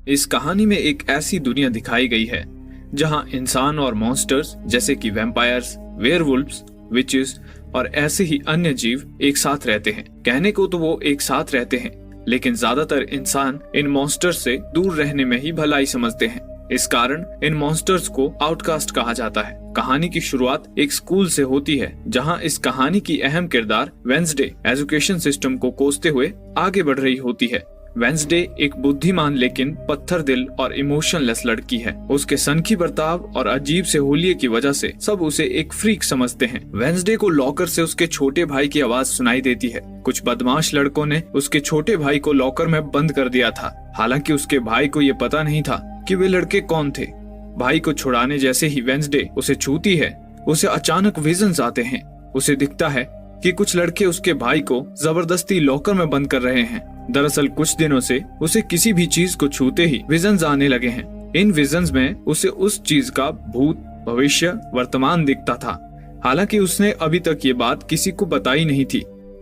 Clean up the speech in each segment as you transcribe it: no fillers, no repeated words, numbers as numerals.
इस कहानी में एक ऐसी दुनिया दिखाई गई है जहां इंसान और मॉन्स्टर्स जैसे कि वैम्पायर्स, वेयरवुल्व्स, विचेस और ऐसे ही अन्य जीव एक साथ रहते हैं। कहने को तो वो एक साथ रहते हैं, लेकिन ज्यादातर इंसान इन मॉन्स्टर्स से दूर रहने में ही भलाई समझते हैं। इस कारण इन मॉन्स्टर्स को आउटकास्ट कहा जाता है। कहानी की शुरुआत एक स्कूल से होती है, जहां इस कहानी की अहम किरदार वेंसडे एजुकेशन सिस्टम को कोसते हुए आगे बढ़ रही होती है। वेंसडे एक बुद्धिमान लेकिन पत्थर दिल और इमोशनलेस लड़की है। उसके सनकी बर्ताव और अजीब से होलिये की वजह से सब उसे एक फ्रीक समझते हैं। वेंसडे को लॉकर से उसके छोटे भाई की आवाज सुनाई देती है। कुछ बदमाश लड़कों ने उसके छोटे भाई को लॉकर में बंद कर दिया था। हालांकि उसके भाई को ये पता नहीं था कि वे लड़के कौन थे। भाई को छुड़ाने जैसे ही वेंसडे उसे छूती है, उसे अचानक विजन्स आते हैं। उसे दिखता है कि कुछ लड़के उसके भाई को जबरदस्ती लॉकर में बंद कर रहे हैं। दरअसल कुछ दिनों से उसे किसी भी चीज को छूते ही विजन्स आने लगे हैं। इन विजन्स में उसे उस चीज का भूत, भविष्य, वर्तमान दिखता था। हालांकि उसने अभी तक ये बात किसी को बताई नहीं थी।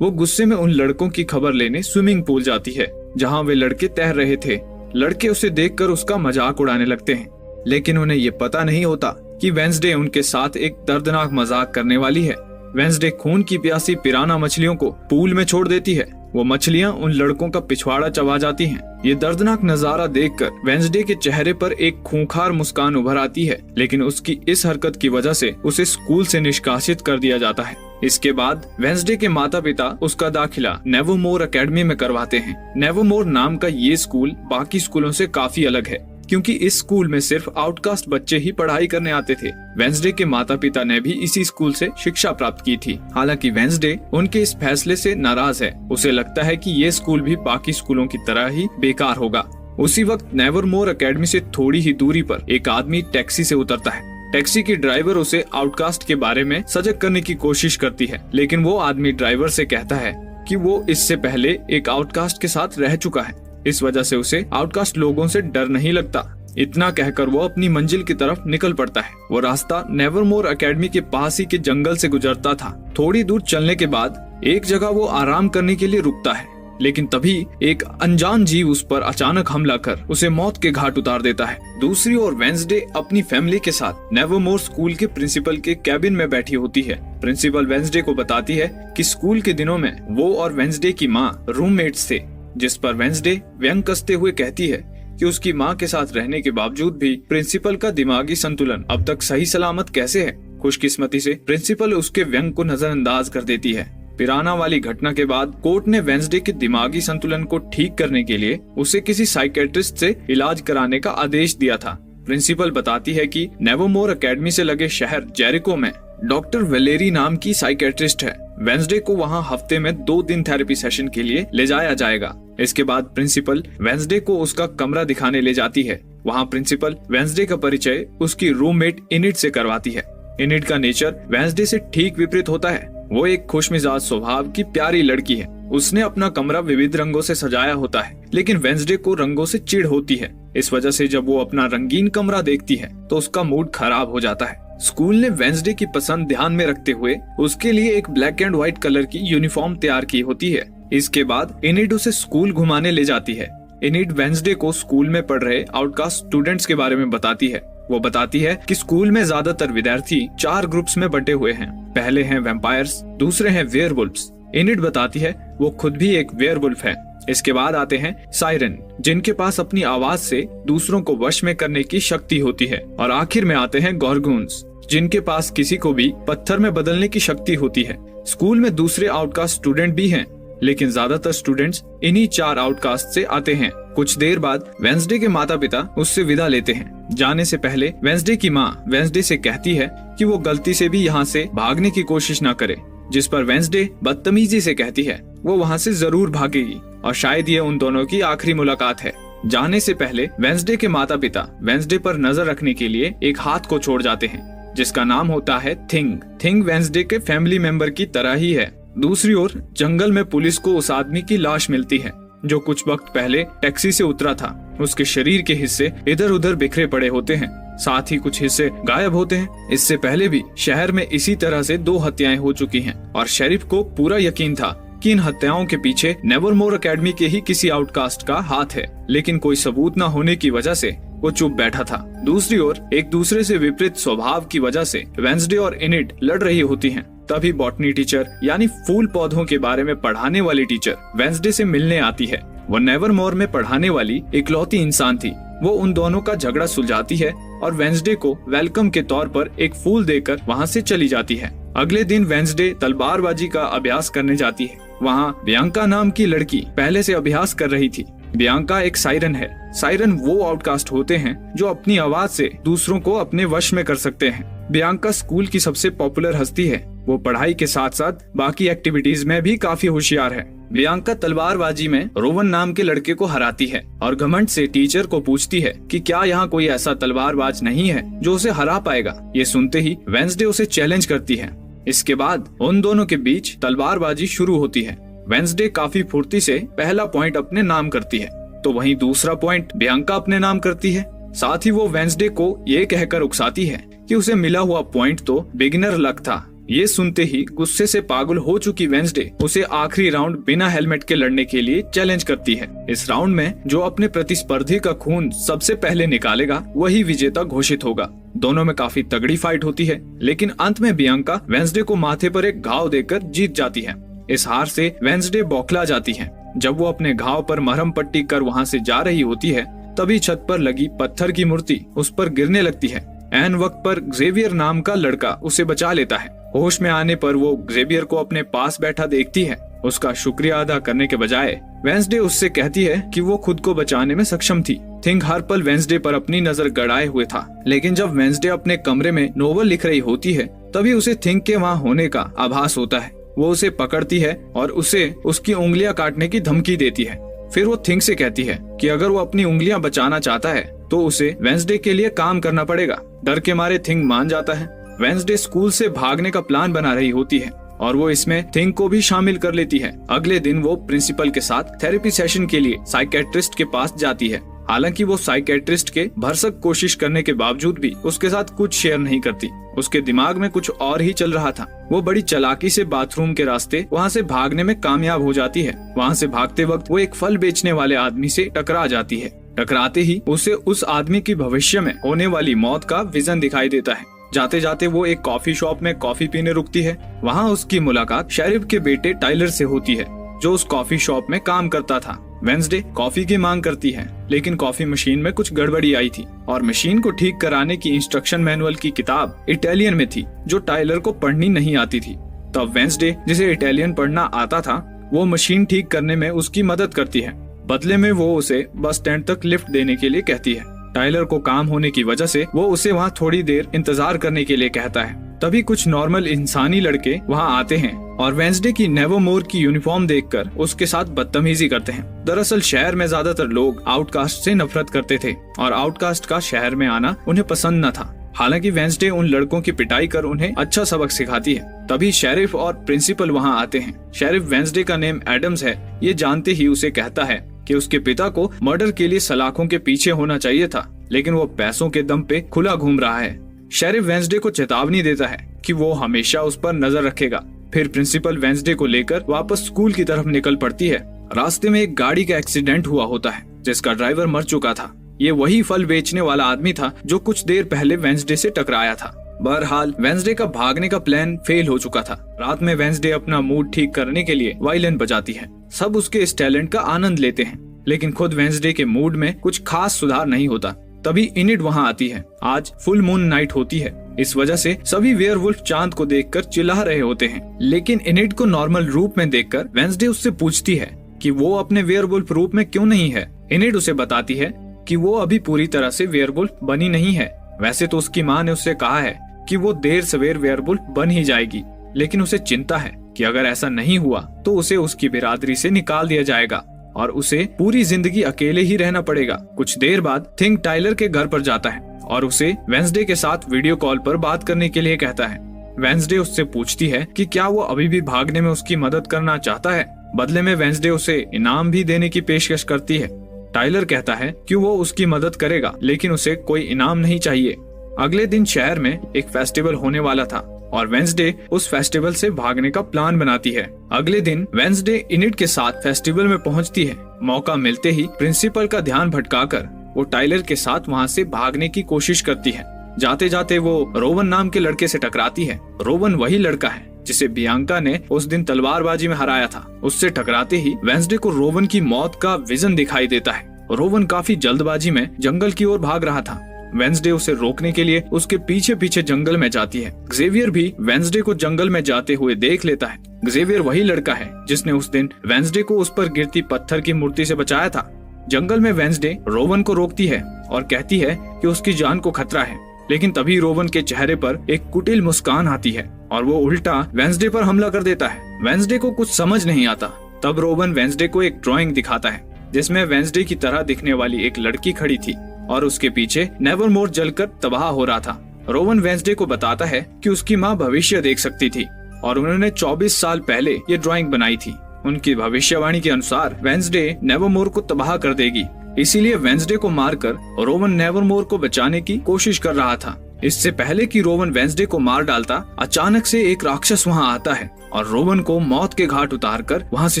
वो गुस्से में उन लड़कों की खबर लेने स्विमिंग पूल जाती है, जहाँ वे लड़के तैर रहे थे। लड़के उसे देखकर उसका मजाक उड़ाने लगते हैं, लेकिन उन्हें ये पता नहीं होता कि वेंसडे उनके साथ एक दर्दनाक मजाक करने वाली है। वेंसडे खून की प्यासी पिराना मछलियों को पूल में छोड़ देती है। वो मछलियां उन लड़कों का पिछवाड़ा चबा जाती हैं। ये दर्दनाक नजारा देखकर वेंसडे के चेहरे पर एक खूंखार मुस्कान उभर आती है, लेकिन उसकी इस हरकत की वजह से उसे स्कूल से निष्कासित कर दिया जाता है। इसके बाद वेंसडे के माता पिता उसका दाखिला नेवरमोर एकेडमी में करवाते हैं। नेवरमोर नाम का ये स्कूल बाकी स्कूलों से काफी अलग है, क्योंकि इस स्कूल में सिर्फ आउटकास्ट बच्चे ही पढ़ाई करने आते थे। वेंसडे के माता पिता ने भी इसी स्कूल से शिक्षा प्राप्त की थी। हालांकि वेंसडे उनके इस फैसले से नाराज है। उसे लगता है कि ये स्कूल भी बाकी स्कूलों की तरह ही बेकार होगा। उसी वक्त नेवरमोर एकेडमी से थोड़ी ही दूरी पर एक आदमी टैक्सी से उतरता है। टैक्सी की ड्राइवर उसे आउटकास्ट के बारे में सजग करने की कोशिश करती है, लेकिन वो आदमी ड्राइवर से कहता है कि वो इससे पहले एक आउटकास्ट के साथ रह चुका है। इस वजह से उसे आउटकास्ट लोगों से डर नहीं लगता। इतना कहकर वो अपनी मंजिल की तरफ निकल पड़ता है। वो रास्ता नेवरमोर एकेडमी के पास ही के जंगल से गुजरता था। थोड़ी दूर चलने के बाद एक जगह वो आराम करने के लिए रुकता है, लेकिन तभी एक अनजान जीव उस पर अचानक हमला कर उसे मौत के घाट उतार देता है। दूसरी ओर वेंसडे अपनी फैमिली के साथ नेवरमोर स्कूल के प्रिंसिपल के कैबिन में बैठी होती है। प्रिंसिपल वेंसडे को बताती है कि स्कूल के दिनों में वो और वेंसडे की माँ रूममेट्स थे, जिस पर वेंसडे व्यंग कसते हुए कहती है कि उसकी माँ के साथ रहने के बावजूद भी प्रिंसिपल का दिमागी संतुलन अब तक सही सलामत कैसे है। खुशकिस्मती से प्रिंसिपल उसके व्यंग को नजरअंदाज कर देती है। पिराना वाली घटना के बाद कोर्ट ने वेंसडे के दिमागी संतुलन को ठीक करने के लिए उसे किसी साइकेट्रिस्ट से इलाज कराने का आदेश दिया था। प्रिंसिपल बताती है कि नेवरमोर एकेडमी से लगे शहर जेरिको में डॉक्टर वेलेरी नाम की साइकेट्रिस्ट है। वेंसडे को वहां हफ्ते में 2 दिन थेरेपी सेशन के लिए ले जाया जाएगा। इसके बाद प्रिंसिपल वेंसडे को उसका कमरा दिखाने ले जाती है। वहां प्रिंसिपल वेंसडे का परिचय उसकी रूममेट इनिड से करवाती है। इनिड का नेचर वेंसडे से ठीक विपरीत होता है। वो एक खुशमिजाज स्वभाव की प्यारी लड़की है। उसने अपना कमरा विविध रंगों से सजाया होता है, लेकिन वेंसडे को रंगों से चिढ़ होती है। इस वजह से जब वो अपना रंगीन कमरा देखती है तो उसका मूड खराब हो जाता है। स्कूल ने वेंसडे की पसंद ध्यान में रखते हुए उसके लिए एक ब्लैक एंड व्हाइट कलर की यूनिफॉर्म तैयार की होती है। इसके बाद इनिड उसे स्कूल घुमाने ले जाती है। इनिड वेंसडे को स्कूल में पढ़ रहे आउटकास्ट स्टूडेंट्स के बारे में बताती है। वो बताती है कि स्कूल में ज्यादातर विद्यार्थी 4 ग्रुप्स में बटे हुए हैं। पहले हैं वैम्पायर्स, दूसरे हैं वेयरवुल्व्स। इनिड बताती है वो खुद भी एक वेयरवुल्फ है। इसके बाद आते हैं साइरन, जिनके पास अपनी आवाज से दूसरों को वश में करने की शक्ति होती है। और आखिर में आते हैं गॉर्गोन्स, जिनके पास किसी को भी पत्थर में बदलने की शक्ति होती है। स्कूल में दूसरे आउटकास्ट स्टूडेंट भी हैं, लेकिन ज्यादातर स्टूडेंट्स इन्हीं 4 आउटकास्ट से आते हैं। कुछ देर बाद वेंसडे के माता पिता उससे विदा लेते हैं। जाने से पहले वेंसडे की माँ वेंसडे से कहती है कि वो गलती से भी यहाँ से भागने की कोशिश न करे, जिस पर वेंसडे बदतमीजी से कहती है वो वहाँ से जरूर भागेगी और शायद ये उन दोनों की आखिरी मुलाकात है। जाने से पहले वेंसडे के माता पिता वेंसडे पर नजर रखने के लिए एक हाथ को छोड़ जाते हैं, जिसका नाम होता है थिंग। थिंग वेंसडे के फैमिली मेंबर की तरह ही है। दूसरी ओर जंगल में पुलिस को उस आदमी की लाश मिलती है जो कुछ वक्त पहले टैक्सी से उतरा था। उसके शरीर के हिस्से इधर उधर बिखरे पड़े होते हैं, साथ ही कुछ हिस्से गायब होते हैं। इससे पहले भी शहर में इसी तरह से 2 हत्याएं हो चुकी हैं और शेरिफ को पूरा यकीन था कि इन हत्याओं के पीछे नेवरमोर एकेडमी के ही किसी आउटकास्ट का हाथ है, लेकिन कोई सबूत न होने की वजह से वो चुप बैठा था। दूसरी ओर एक दूसरे से विपरीत स्वभाव की वजह से वेंसडे और इनिड लड़ रही होती हैं। तभी बॉटनी टीचर यानी फूल पौधों के बारे में पढ़ाने वाली टीचर वेंसडे से मिलने आती है। वो नेवरमोर में पढ़ाने वाली इकलौती इंसान थी। वो उन दोनों का झगड़ा सुलझाती है और वेंसडे को वेलकम के तौर पर एक फूल देकर वहाँ से चली जाती है। अगले दिन वेंसडे तलवारबाजी का अभ्यास करने जाती है। वहाँ बियांका नाम की लड़की पहले से अभ्यास कर रही थी। बियांका एक सायरन है। सायरन वो आउटकास्ट होते हैं जो अपनी आवाज से दूसरों को अपने वश में कर सकते हैं। बियांका स्कूल की सबसे पॉपुलर हस्ती है। वो पढ़ाई के साथ साथ बाकी एक्टिविटीज में भी काफी होशियार है। बियांका तलवारबाजी में रोवन नाम के लड़के को हराती है और घमंड से टीचर को पूछती है कि क्या यहाँ कोई ऐसा तलवारबाज नहीं है जो उसे हरा पाएगा। ये सुनते ही वेंसडे उसे चैलेंज करती है। इसके बाद उन दोनों के बीच तलवारबाजी शुरू होती है। वेंसडे काफी फुर्ती से पहला पॉइंट अपने नाम करती है, तो वहीं दूसरा पॉइंट बियांका अपने नाम करती है। साथ ही वो वेंसडे को ये कहकर उकसाती है कि उसे मिला हुआ पॉइंट तो बिगिनर लक था। ये सुनते ही गुस्से से पागल हो चुकी वेंसडे उसे आखिरी राउंड बिना हेलमेट के लड़ने के लिए चैलेंज करती है। इस राउंड में जो अपने प्रतिस्पर्धी का खून सबसे पहले निकालेगा वही विजेता घोषित होगा। दोनों में काफी तगड़ी फाइट होती है, लेकिन अंत में बियांका वेंसडे को माथे पर एक घाव देकर जीत जाती है। इस हार से वेंसडे बौखला जाती है। जब वो अपने घाव पर मरहम पट्टी कर वहाँ से जा रही होती है, तभी छत पर लगी पत्थर की मूर्ति उस पर गिरने लगती है। ऐन वक्त पर जेवियर नाम का लड़का उसे बचा लेता है। होश में आने पर वो जेवियर को अपने पास बैठा देखती है। उसका शुक्रिया अदा करने के बजाय वेंसडे उससे कहती है कि वो खुद को बचाने में सक्षम थी। थिंग हर पल वेंसडे पर अपनी नजर गड़ाए हुए था, लेकिन जब वेंसडे अपने कमरे में नोवेल लिख रही होती है तभी उसे थिंग के वहाँ होने का आभास होता है। वो उसे पकड़ती है और उसे उसकी उंगलियां काटने की धमकी देती है। फिर वो थिंग से कहती है कि अगर वो अपनी उंगलियां बचाना चाहता है तो उसे वेंसडे के लिए काम करना पड़ेगा। डर के मारे थिंग मान जाता है। वेंसडे स्कूल से भागने का प्लान बना रही होती है और वो इसमें थिंग को भी शामिल कर लेती है। अगले दिन वो प्रिंसिपल के साथ थेरेपी सेशन के लिए साइकेट्रिस्ट के पास जाती है। हालांकि वो साइकेट्रिस्ट के भरसक कोशिश करने के बावजूद भी उसके साथ कुछ शेयर नहीं करती। उसके दिमाग में कुछ और ही चल रहा था। वो बड़ी चालाकी से बाथरूम के रास्ते वहाँ से भागने में कामयाब हो जाती है। वहाँ से भागते वक्त वो एक फल बेचने वाले आदमी से टकरा जाती है। टकराते ही उसे उस आदमी की भविष्य में होने वाली मौत का विजन दिखाई देता है। जाते जाते वो एक कॉफी शॉप में कॉफी पीने रुकती है। वहाँ उसकी मुलाकात शेरिफ के बेटे टाइलर से होती है, जो उस कॉफी शॉप में काम करता था। वेंसडे कॉफी की मांग करती है, लेकिन कॉफी मशीन में कुछ गड़बड़ी आई थी और मशीन को ठीक कराने की इंस्ट्रक्शन मैनुअल की किताब इटालियन में थी, जो टाइलर को पढ़नी नहीं आती थी। तब वेंसडे, जिसे इटालियन पढ़ना आता था, वो मशीन ठीक करने में उसकी मदद करती है। बदले में वो उसे बस स्टैंड तक लिफ्ट देने के लिए कहती है। टाइलर को काम होने की वजह से वो उसे वहाँ थोड़ी देर इंतजार करने के लिए कहता है। तभी कुछ नॉर्मल इंसानी लड़के वहाँ आते हैं और वेंसडे की नेवरमोर की यूनिफॉर्म देखकर उसके साथ बदतमीजी करते हैं। दरअसल शहर में ज्यादातर लोग आउटकास्ट से नफरत करते थे और आउटकास्ट का शहर में आना उन्हें पसंद न था। हालांकि वेंसडे उन लड़कों की पिटाई कर उन्हें अच्छा सबक सिखाती है। तभी शेरिफ और प्रिंसिपल वहाँ आते हैं। शेरिफ वेंसडे का नेम एडम्स है, ये जानते ही उसे कहता है कि उसके पिता को मर्डर के लिए सलाखों के पीछे होना चाहिए था, लेकिन वो पैसों के दम पे खुला घूम रहा है। शेरिफ वेंसडे को चेतावनी देता है कि वो हमेशा उस पर नजर रखेगा। फिर प्रिंसिपल वेंसडे को लेकर वापस स्कूल की तरफ निकल पड़ती है। रास्ते में एक गाड़ी का एक्सीडेंट हुआ होता है, जिसका ड्राइवर मर चुका था। ये वही फल बेचने वाला आदमी था जो कुछ देर पहले वेंसडे से टकराया था। बहरहाल वेंसडे का भागने का प्लान फेल हो चुका था। रात में वेंसडे अपना मूड ठीक करने के लिए वायलिन बजाती है। सब उसके इस टैलेंट का आनंद लेते हैं, लेकिन खुद वेंसडे के मूड में कुछ खास सुधार नहीं होता। तभी इनिड वहाँ आती है। आज फुल मून नाइट होती है, इस वजह से सभी वेयरवुल्फ चांद को देखकर चिल्ला रहे होते हैं। लेकिन इनिड को नॉर्मल रूप में देखकर वेंसडे उससे पूछती है कि वो अपने वेयरवुल्फ रूप में क्यों नहीं है। इनिड उसे बताती है कि वो अभी पूरी तरह से वेयरवुल्फ बनी नहीं है। वैसे तो उसकी माँ ने उससे कहा है कि वो देर सवेर वेयरवुल्फ बन ही जाएगी, लेकिन उसे चिंता है कि अगर ऐसा नहीं हुआ तो उसे उसकी बिरादरी से निकाल दिया जाएगा और उसे पूरी जिंदगी अकेले ही रहना पड़ेगा। कुछ देर बाद थिंग टाइलर के घर पर जाता है और उसे वेंसडे के साथ वीडियो कॉल पर बात करने के लिए कहता है। वेंसडे उससे पूछती है कि क्या वो अभी भी भागने में उसकी मदद करना चाहता है। बदले में वेंसडे उसे इनाम भी देने की पेशकश करती है। टाइलर कहता है कि वो उसकी मदद करेगा, लेकिन उसे कोई इनाम नहीं चाहिए। अगले दिन शहर में एक फेस्टिवल होने वाला था। और वेंसडे उस फेस्टिवल से भागने का प्लान बनाती है। अगले दिन वेंसडे इनिड के साथ फेस्टिवल में पहुंचती है। मौका मिलते ही प्रिंसिपल का ध्यान भटकाकर वो टाइलर के साथ वहां से भागने की कोशिश करती है। जाते जाते वो रोवन नाम के लड़के से टकराती है। रोवन वही लड़का है जिसे बियांका ने उस दिन तलवारबाजी में हराया था। उससे टकराते ही वेंसडे को रोवन की मौत का विजन दिखाई देता है। रोवन काफी जल्दबाजी में जंगल की ओर भाग रहा था। वेंसडे उसे रोकने के लिए उसके पीछे पीछे जंगल में जाती है। ज़ेवियर भी वेंसडे को जंगल में जाते हुए देख लेता है। ज़ेवियर वही लड़का है जिसने उस दिन वेंसडे को उस पर गिरती पत्थर की मूर्ति से बचाया था। जंगल में वेंसडे रोवन को रोकती है और कहती है कि उसकी जान को खतरा है, लेकिन तभी रोवन के चेहरे पर एक कुटिल मुस्कान आती है और वो उल्टा वेंसडे पर हमला कर देता है। वेंसडे को कुछ समझ नहीं आता। तब रोवन वेंसडे को एक ड्राइंग दिखाता है जिसमें वेंसडे की तरह दिखने वाली एक लड़की खड़ी थी और उसके पीछे नेवरमोर जलकर तबाह हो रहा था। रोवन वेंसडे को बताता है कि उसकी माँ भविष्य देख सकती थी और उन्होंने 24 साल पहले ये ड्राइंग बनाई थी। उनकी भविष्यवाणी के अनुसार वेंसडे नेवरमोर को तबाह कर देगी, इसीलिए वेंसडे को मारकर रोवन नेवरमोर को बचाने की कोशिश कर रहा था। इससे पहले कि रोवन वेंसडे को मार डालता, अचानक से एक राक्षस वहां आता है और रोवन को मौत के घाट उतारकर वहां से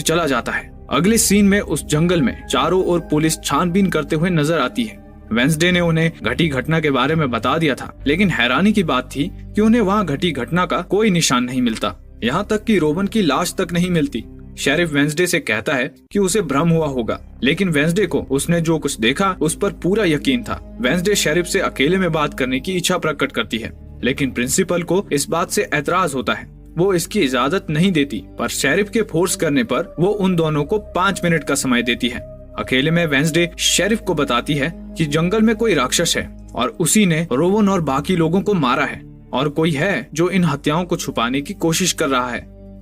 चला जाता है। अगले सीन में उस जंगल में चारों ओर पुलिस छानबीन करते हुए नजर आती है। वेंसडे ने उन्हें घटी घटना के बारे में बता दिया था, लेकिन हैरानी की बात थी कि उन्हें वहां घटी घटना का कोई निशान नहीं मिलता। यहाँ तक कि रोवन की लाश तक नहीं मिलती। शेरिफ वेंसडे से कहता है कि उसे भ्रम हुआ होगा, लेकिन वेंसडे को उसने जो कुछ देखा उस पर पूरा यकीन था। वेंसडे शेरिफ से अकेले में बात करने की इच्छा प्रकट करती है, लेकिन प्रिंसिपल को इस बात से एतराज होता है। वो इसकी इजाजत नहीं देती, पर शेरिफ के फोर्स करने पर वो उन दोनों को 5 मिनट का समय देती है। अकेले में वेंसडे शेरिफ को बताती है कि जंगल में कोई राक्षस है और उसी ने रोवन और बाकी लोगों को मारा है और कोई है जो इन हत्याओं को छुपाने की कोशिश कर रहा है।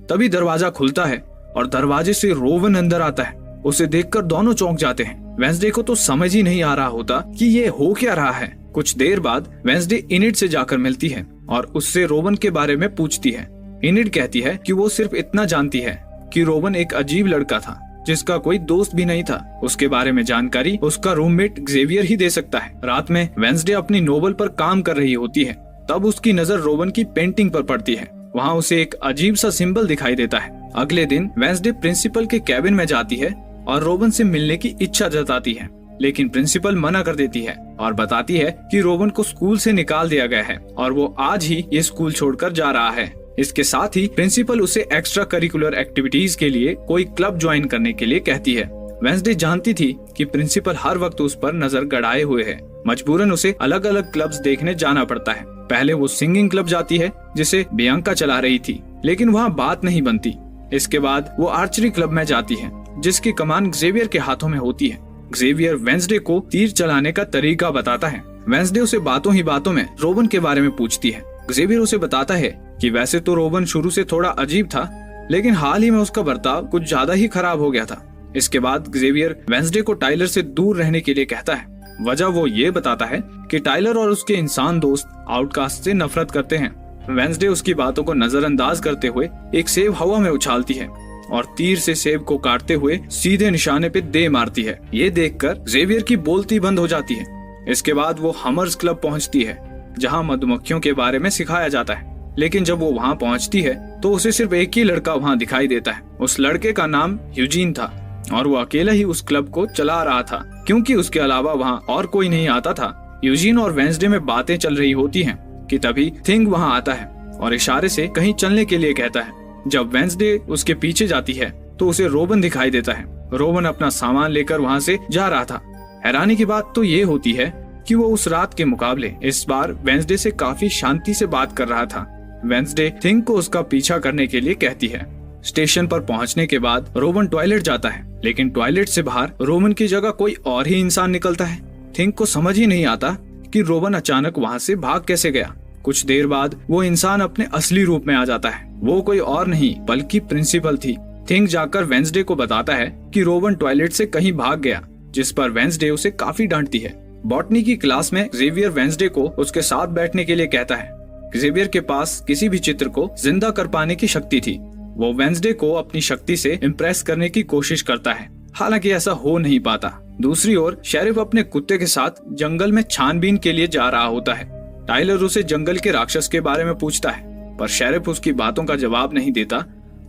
तभी दरवाजा खुलता है और दरवाजे से रोवन अंदर आता है। उसे देखकर दोनों चौंक जाते हैं। वेंसडे को तो समझ ही नहीं आ रहा होता कि ये हो क्या रहा है। कुछ देर बाद वेंसडे इनिड से जाकर मिलती है और उससे रोवन के बारे में पूछती है। इनिड कहती है कि वो सिर्फ इतना जानती है कि रोवन एक अजीब लड़का था जिसका कोई दोस्त भी नहीं था। उसके बारे में जानकारी उसका रूममेट ज़ेवियर ही दे सकता है। रात में वेंसडे अपनी नोवेल पर काम कर रही होती है, तब उसकी नजर रोवन की पेंटिंग पर पड़ती है। वहाँ उसे एक अजीब सा सिंबल दिखाई देता है। अगले दिन वेंसडे प्रिंसिपल के कैबिन में जाती है और रोवन से मिलने की इच्छा जताती है, लेकिन प्रिंसिपल मना कर देती है और बताती है कि रोवन को स्कूल से निकाल दिया गया है और वो आज ही ये स्कूल छोड़कर जा रहा है। इसके साथ ही प्रिंसिपल उसे एक्स्ट्रा करिकुलर एक्टिविटीज के लिए कोई क्लब ज्वाइन करने के लिए कहती है। वेंसडे जानती थी कि प्रिंसिपल हर वक्त उस पर नजर गड़ाए हुए है। मजबूरन उसे अलग अलग क्लब्स देखने जाना पड़ता है। पहले वो सिंगिंग क्लब जाती है जिसे बियांका चला रही थी, लेकिन वहाँ बात नहीं बनती। इसके बाद वो आर्चरी क्लब में जाती है जिसकी कमान ज़ेवियर के हाथों में होती है। ज़ेवियर वेंसडे को तीर चलाने का तरीका बताता है। वेंसडे उसे बातों ही बातों में रोवन के बारे में पूछती है। ज़ेवियर उसे बताता है कि वैसे तो रोवन शुरू से थोड़ा अजीब था, लेकिन हाल ही में उसका बर्ताव कुछ ज्यादा ही खराब हो गया था। इसके बाद ज़ेवियर वेंसडे को टाइलर से दूर रहने के लिए कहता है। वजह वो ये बताता है कि टाइलर और उसके इंसान दोस्त आउटकास्ट से नफरत करते हैं। वेंसडे उसकी बातों को नजरअंदाज करते हुए एक सेब हवा में उछालती है और तीर से सेब को काटते हुए सीधे निशाने पे दे मारती है। ये देखकर ज़ेवियर की बोलती बंद हो जाती है। इसके बाद वो हमर्स क्लब पहुंचती है जहां मधुमक्खियों के बारे में सिखाया जाता है, लेकिन जब वो वहां पहुंचती है तो उसे सिर्फ एक ही लड़का वहां दिखाई देता है। उस लड़के का नाम यूजीन था और वो अकेला ही उस क्लब को चला रहा था, क्योंकि उसके अलावा वहां और कोई नहीं आता था। यूजीन और वेंसडे में बातें चल रही होती हैं कि तभी थिंग वहां आता है और इशारे से कहीं चलने के लिए कहता है। जब वेंसडे उसके पीछे जाती है तो उसे रोवन दिखाई देता है। रोवन अपना सामान लेकर वहां से जा रहा था। हैरानी की बात तो ये होती है कि वो उस रात के मुकाबले इस बार वेंसडे से काफी शांति से बात कर रहा था। वेंसडे थिंग को उसका पीछा करने के लिए कहती है। स्टेशन पर पहुंचने के बाद रोवन टॉयलेट जाता है, लेकिन टॉयलेट से बाहर रोवन की जगह कोई और ही इंसान निकलता है। थिंग को समझ ही नहीं आता कि रोवन अचानक वहां से भाग कैसे गया। कुछ देर बाद वो इंसान अपने असली रूप में आ जाता है। वो कोई और नहीं बल्कि प्रिंसिपल थी। थिंग जाकर वेंसडे को बताता है कि रोवन टॉयलेट से कहीं भाग गया, जिस पर वेंसडे उसे काफी डांटती है। बॉटनी की क्लास में ज़ेवियर वेंसडे को उसके साथ बैठने के लिए कहता है। ज़ेवियर के पास किसी भी चित्र को जिंदा कर पाने की शक्ति थी। वो वेंसडे को अपनी शक्ति से इम्प्रेस करने की कोशिश करता है, हालांकि ऐसा हो नहीं पाता। दूसरी ओर शेरिफ अपने कुत्ते के साथ जंगल में छानबीन के लिए जा रहा होता है। टाइलर उसे जंगल के राक्षस के बारे में पूछता है। पर शेरिफ उसकी बातों का जवाब नहीं देता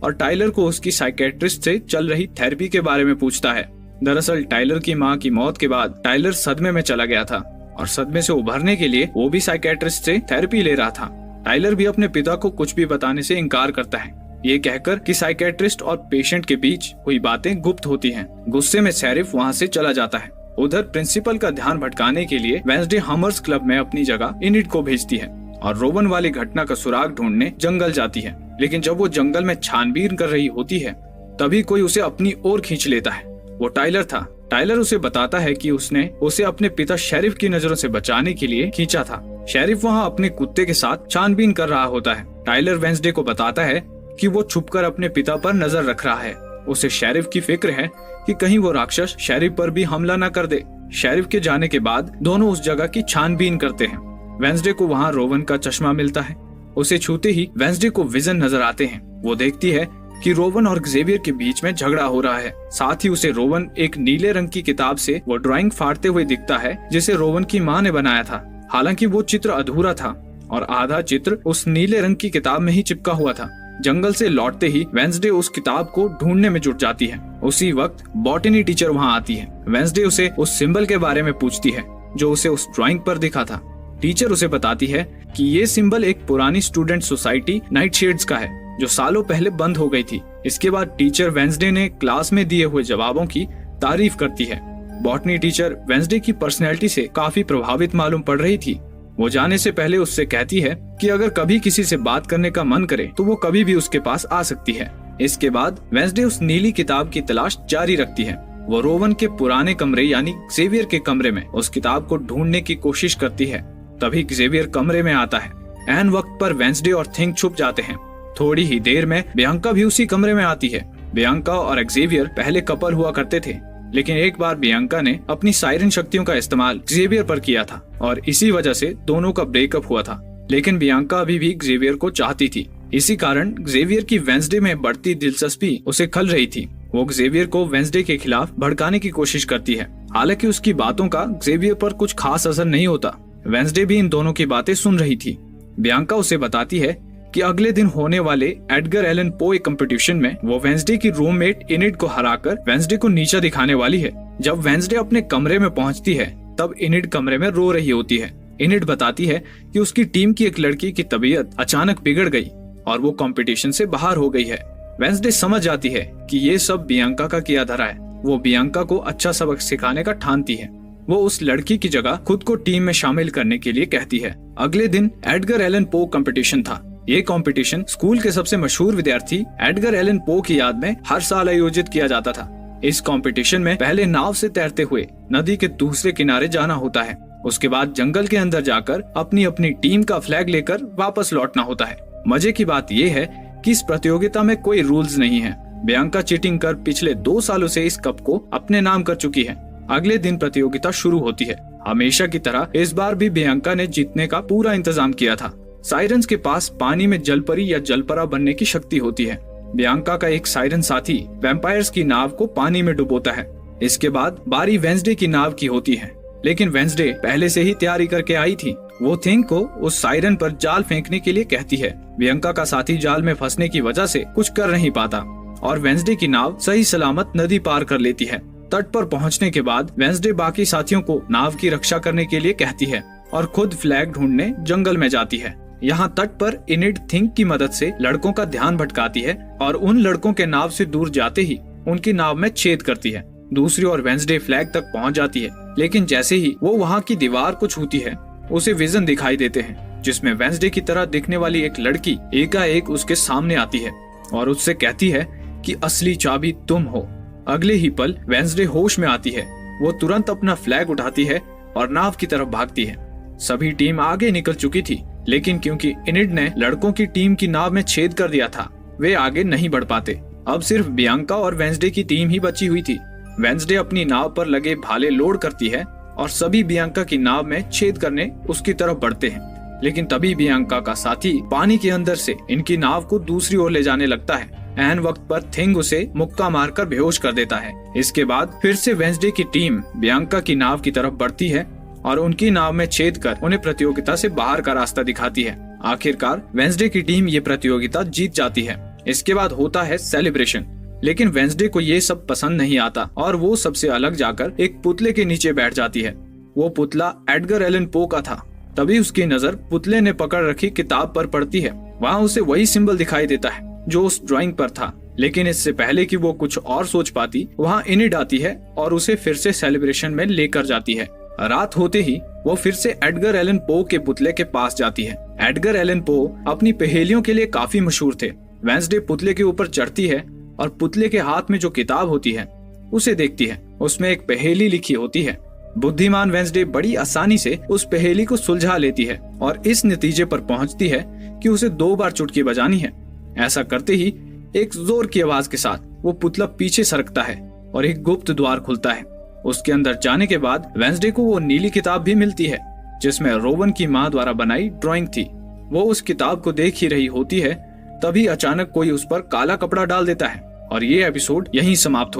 और टाइलर को उसकी साइकेट्रिस्ट से चल रही थेरेपी के बारे में पूछता है। दरअसल टाइलर की मां की मौत के बाद टाइलर सदमे में चला गया था और सदमे से उभरने के लिए वो भी साइकेट्रिस्ट से थेरेपी ले रहा था। टाइलर भी अपने पिता को कुछ भी बताने से इनकार करता है, ये कहकर कि साइकेट्रिस्ट और पेशेंट के बीच हुई बातें गुप्त होती हैं। गुस्से में शेरिफ वहाँ से चला जाता है। उधर प्रिंसिपल का ध्यान भटकाने के लिए वेंसडे हमर्स क्लब में अपनी जगह इनिड को भेजती है और रोवन वाली घटना का सुराग ढूंढने जंगल जाती है। लेकिन जब वो जंगल में छानबीन कर रही होती है तभी कोई उसे अपनी ओर खींच लेता है। वो टाइलर था। टाइलर उसे बताता है कि उसने उसे अपने पिता शेरिफ की नजरों से बचाने के लिए खींचा था। शेरिफ वहाँ अपने कुत्ते के साथ छानबीन कर रहा होता है। टाइलर वेंसडे को बताता है कि वो छुपकर अपने पिता पर नजर रख रहा है। उसे शेरिफ की फिक्र है कि कहीं वो राक्षस शेरिफ पर भी हमला न कर दे। शेरिफ के जाने के बाद दोनों उस जगह की छानबीन करते हैं। वेंसडे को वहाँ रोवन का चश्मा मिलता है। उसे छूते ही वेंसडे को विजन नजर आते हैं। वो देखती है कि रोवन और ज़ेवियर के बीच में झगड़ा हो रहा है। साथ ही उसे रोवन एक नीले रंग की किताब से वो ड्राइंग फाड़ते हुए दिखता है जिसे रोवन की माँ ने बनाया था। हालांकि वो चित्र अधूरा था और आधा चित्र उस नीले रंग की किताब में ही चिपका हुआ था। जंगल से लौटते ही वेंसडे उस किताब को ढूंढने में जुट जाती है। उसी वक्त बॉटनी टीचर वहाँ आती है। वेंसडे उसे उस सिंबल के बारे में पूछती है जो उसे उस ड्राइंग पर दिखा था। टीचर उसे बताती है कि ये सिंबल एक पुरानी स्टूडेंट सोसाइटी नाइटशेड्स का है जो सालों पहले बंद हो गई थी। इसके बाद टीचर वेंसडे ने क्लास में दिए हुए जवाबों की तारीफ करती है। बॉटनी टीचर वेंसडे की पर्सनैलिटी से काफी प्रभावित मालूम पड़ रही थी। वो जाने से पहले उससे कहती है कि अगर कभी किसी से बात करने का मन करे तो वो कभी भी उसके पास आ सकती है। इसके बाद वेंसडे उस नीली किताब की तलाश जारी रखती है। वो रोवन के पुराने कमरे यानी ज़ेवियर के कमरे में उस किताब को ढूंढने की कोशिश करती है। तभी ज़ेवियर कमरे में आता है। ऐन वक्त पर वेंसडे और थिंग छुप जाते हैं। थोड़ी ही देर में बियांका भी उसी कमरे में आती है। बियांका और ज़ेवियर पहले कपल हुआ करते थे, लेकिन एक बार बियांका ने अपनी सायरन शक्तियों का इस्तेमाल ज़ेवियर पर किया था और इसी वजह से दोनों का ब्रेकअप हुआ था। लेकिन बियांका अभी भी ज़ेवियर को चाहती थी। इसी कारण ज़ेवियर की वेंसडे में बढ़ती दिलचस्पी उसे खल रही थी। वो ज़ेवियर को वेंसडे के खिलाफ भड़काने की कोशिश करती है। हालांकि उसकी बातों का ज़ेवियर पर कुछ खास असर नहीं होता। वेंसडे भी इन दोनों की बातें सुन रही थी। बियांका उसे बताती है कि अगले दिन होने वाले एडगर एलन पोए कंपटीशन में वो वेंसडे की रूममेट इनिड को हराकर वेंसडे को नीचा दिखाने वाली है। जब वेंसडे अपने कमरे में पहुंचती है तब इनिड कमरे में रो रही होती है। इनिड बताती है कि उसकी टीम की एक लड़की की तबीयत अचानक बिगड़ गई और वो कंपटीशन से बाहर हो गई है। वेंसडे समझ जाती है कि ये सब बियांका का किया धरा है। वो बियांका को अच्छा सबक सिखाने का ठानती है। वो उस लड़की की जगह खुद को टीम में शामिल करने के लिए कहती है। अगले दिन एडगर एलन पो कंपटीशन था। ये कंपटीशन स्कूल के सबसे मशहूर विद्यार्थी एडगर एलन पो की याद में हर साल आयोजित किया जाता था। इस कंपटीशन में पहले नाव से तैरते हुए नदी के दूसरे किनारे जाना होता है। उसके बाद जंगल के अंदर जाकर अपनी अपनी टीम का फ्लैग लेकर वापस लौटना होता है। मजे की बात यह है कि इस प्रतियोगिता में कोई रूल्स नहीं है। बियांका चीटिंग कर पिछले 2 सालों से इस कप को अपने नाम कर चुकी है। अगले दिन प्रतियोगिता शुरू होती है। हमेशा की तरह इस बार भी बियांका ने जीतने का पूरा इंतजाम किया था। साइरन्स के पास पानी में जलपरी या जलपरा बनने की शक्ति होती है। बियांका का एक साइरन साथी वैम्पायर्स की नाव को पानी में डुबोता है। इसके बाद बारी वेंसडे की नाव की होती है, लेकिन वेंसडे पहले से ही तैयारी करके आई थी। वो थिंग को उस साइरन पर जाल फेंकने के लिए कहती है। बियांका का साथी जाल में फंसने की वजह से कुछ कर नहीं पाता और वेंसडे की नाव सही सलामत नदी पार कर लेती है। तट पर पहुंचने के बाद वेंसडे बाकी साथियों को नाव की रक्षा करने के लिए कहती है और खुद फ्लैग ढूंढने जंगल में जाती है। यहाँ तट पर इनिड थिंक की मदद से लड़कों का ध्यान भटकाती है और उन लड़कों के नाव से दूर जाते ही उनकी नाव में छेद करती है। दूसरी ओर वेंसडे फ्लैग तक पहुँच जाती है, लेकिन जैसे ही वो वहाँ की दीवार को छूती है उसे विजन दिखाई देते हैं जिसमें वेंसडे की तरह दिखने वाली एक लड़की एकाएक उसके सामने आती है और उससे कहती है कि असली चाबी तुम हो। अगले ही पल वेंसडे होश में आती है। वो तुरंत अपना फ्लैग उठाती है और नाव की तरफ भागती है। सभी टीम आगे निकल चुकी थी, लेकिन क्योंकि इनिड ने लड़कों की टीम की नाव में छेद कर दिया था, वे आगे नहीं बढ़ पाते। अब सिर्फ बियांका और वेंसडे की टीम ही बची हुई थी। वेंसडे अपनी नाव पर लगे भाले लोड करती है और सभी बियांका की नाव में छेद करने उसकी तरफ बढ़ते हैं। लेकिन तभी बियांका का साथी पानी के अंदर से इनकी नाव को दूसरी ओर ले जाने लगता है। ऐन वक्त पर थिंग उसे मुक्का मारकर बेहोश कर देता है। इसके बाद फिर से वेंसडे की टीम बियांका की नाव की तरफ बढ़ती है और उनकी नाव में छेद कर उन्हें प्रतियोगिता से बाहर का रास्ता दिखाती है। आखिरकार वेंसडे की टीम ये प्रतियोगिता जीत जाती है। इसके बाद होता है सेलिब्रेशन, लेकिन वेंसडे को ये सब पसंद नहीं आता और वो सबसे अलग जाकर एक पुतले के नीचे बैठ जाती है। वो पुतला एडगर एलन पो का था। तभी उसकी नजर पुतले ने पकड़ रखी किताब पर पड़ती है। वहाँ उसे वही सिंबल दिखाई देता है जो उस ड्राइंग पर था, लेकिन इससे पहले कि वो कुछ और सोच पाती, वहाँ इनिड आती है और उसे फिर से सेलिब्रेशन में लेकर जाती है। रात होते ही वो फिर से एडगर एलन पो के पुतले के पास जाती है। एडगर एलन पो अपनी पहेलियों के लिए काफी मशहूर थे। वेंसडे पुतले के ऊपर चढ़ती है और पुतले के हाथ में जो किताब होती है उसे देखती है। उसमें एक पहेली लिखी होती है। बुद्धिमान वेंसडे बड़ी आसानी से उस पहेली को सुलझा लेती है और इस नतीजे पर पहुंचती है कि उसे 2 बार चुटकी बजानी है। ऐसा करते ही एक जोर की आवाज के साथ वो पुतला पीछे सरकता है और एक गुप्त द्वार खुलता है। उसके अंदर जाने के बाद वेंसडे को वो नीली किताब भी मिलती है जिसमें रोवन की माँ द्वारा बनाई ड्राइंग थी। वो उस किताब को देख ही रही होती है, तभी अचानक कोई उस पर काला कपड़ा डाल देता है और ये एपिसोड यहीं समाप्त हो